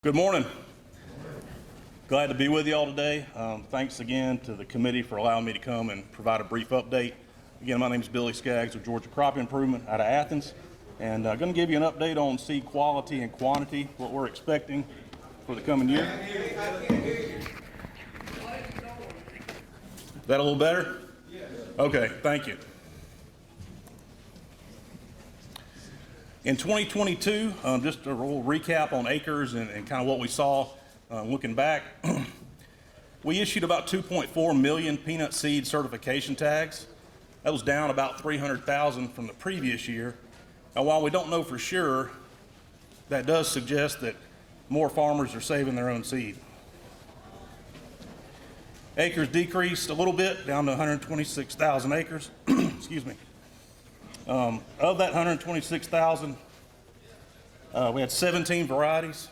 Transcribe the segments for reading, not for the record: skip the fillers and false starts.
Good morning. Glad to be with you all today. Thanks again to the committee for allowing me to come and provide a brief update. Again, my name is Billy Skaggs with Georgia Crop Improvement out of Athens, and I'm going to give you an update on seed quality and quantity, what we're expecting for the coming year. Is that a little better? Yes. Okay, thank you. In 2022, just a little recap on acres and kind of what we saw looking back. We issued about 2.4 million peanut seed certification tags. That was down about 300,000 from the previous year. Now, while we don't know for sure, that does suggest that more farmers are saving their own seed. Acres decreased a little bit, down to 126,000 acres. Excuse me. Of that 126,000, we had 17 varieties.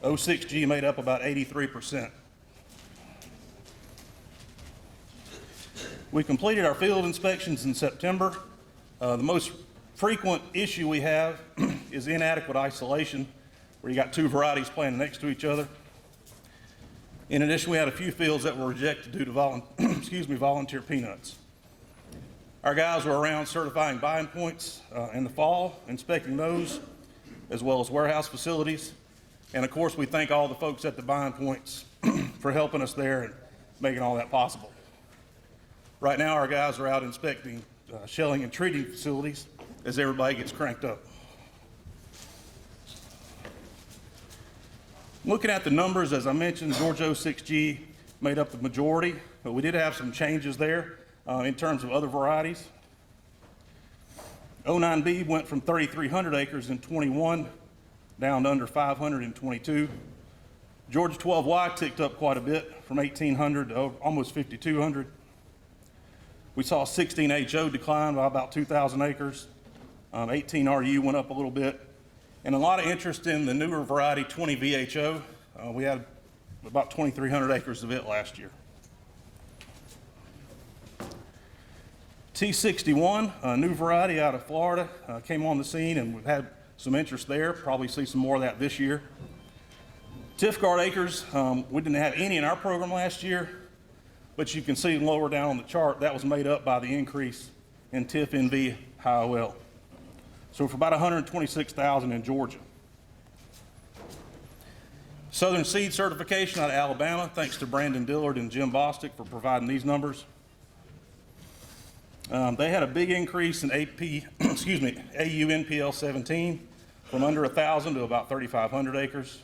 06G made up about 83%. We completed our field inspections in September. The most frequent issue we have is inadequate isolation, where you got two varieties planted next to each other. In addition, we had a few fields that were rejected due to volunteer peanuts. Our guys were around certifying buying points in the fall, inspecting those, as well as warehouse facilities. And of course, we thank all the folks at the buying points for helping us there and making all that possible. Right now, our guys are out inspecting shelling and treating facilities as everybody gets cranked up. Looking at the numbers, as I mentioned, Georgia 06G made up the majority, but we did have some changes there. In terms of other varieties. 09B went from 3,300 acres in 21 down to under 500 in 22. Georgia 12Y ticked up quite a bit from 1,800 to almost 5,200. We saw 16HO decline by about 2,000 acres. 18RU went up a little bit. And a lot of interest in the newer variety 20VHO. We had about 2,300 acres of it last year. T61, a new variety out of Florida, came on the scene, and we've had some interest there. Probably see some more of that this year. Tifgard acres, we didn't have any in our program last year, but you can see lower down on the chart, that was made up by the increase in TIF NV high OL. So for about 126,000 in Georgia. Southern Seed Certification out of Alabama, thanks to Brandon Dillard and Jim Bostic for providing these numbers. They had a big increase in AU NPL 17 from under 1,000 to about 3,500 acres.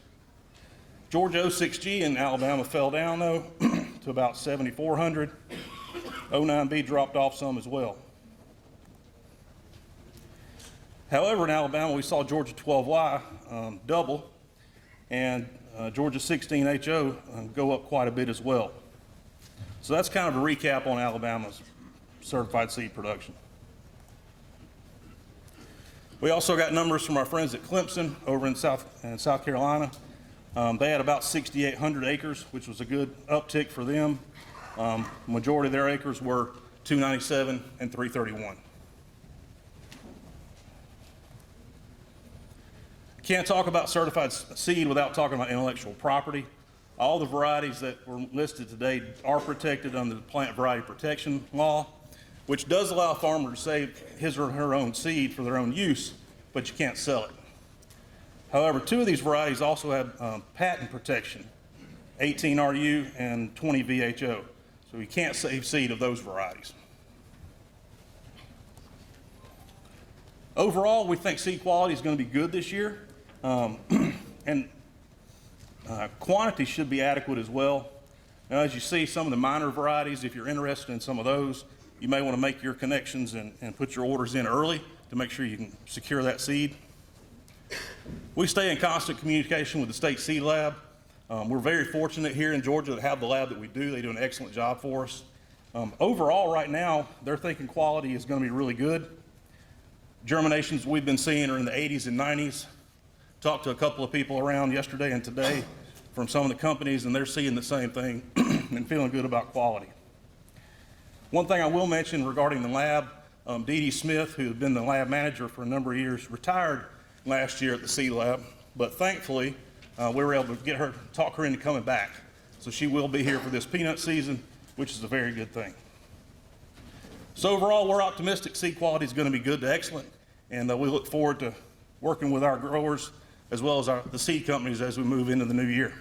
Georgia 06G in Alabama fell down though to about 7,400. 09B dropped off some as well. However, in Alabama, we saw Georgia 12Y double and Georgia 16HO go up quite a bit as well. So that's kind of a recap on Alabama's certified seed production. We also got numbers from our friends at Clemson over in South Carolina. They had about 6,800 acres, which was a good uptick for them. Majority of their acres were 297 and 331. Can't talk about certified seed without talking about intellectual property. All the varieties that were listed today are protected under the Plant Variety Protection Law, which does allow a farmer to save his or her own seed for their own use, but you can't sell it. However, two of these varieties also have patent protection, 18RU and 20VHO, so you can't save seed of those varieties. Overall, we think seed quality is going to be good this year, and quantity should be adequate as well. Now, as you see, some of the minor varieties, if you're interested in some of those, you may want to make your connections and put your orders in early to make sure you can secure that seed. We stay in constant communication with the State Seed Lab. We're very fortunate here in Georgia to have the lab that we do. They do an excellent job for us. Overall, right now, they're thinking quality is going to be really good. Germinations we've been seeing are in the 80s and 90s. Talked to a couple of people around yesterday and today from some of the companies, and they're seeing the same thing and feeling good about quality. One thing I will mention regarding the lab, Dee Dee Smith, who had been the lab manager for a number of years, retired last year at the Seed Lab, but thankfully we were able to talk her into coming back. So she will be here for this peanut season, which is a very good thing. So overall, we're optimistic seed quality is going to be good to excellent, and we look forward to working with our growers as well as the seed companies as we move into the new year.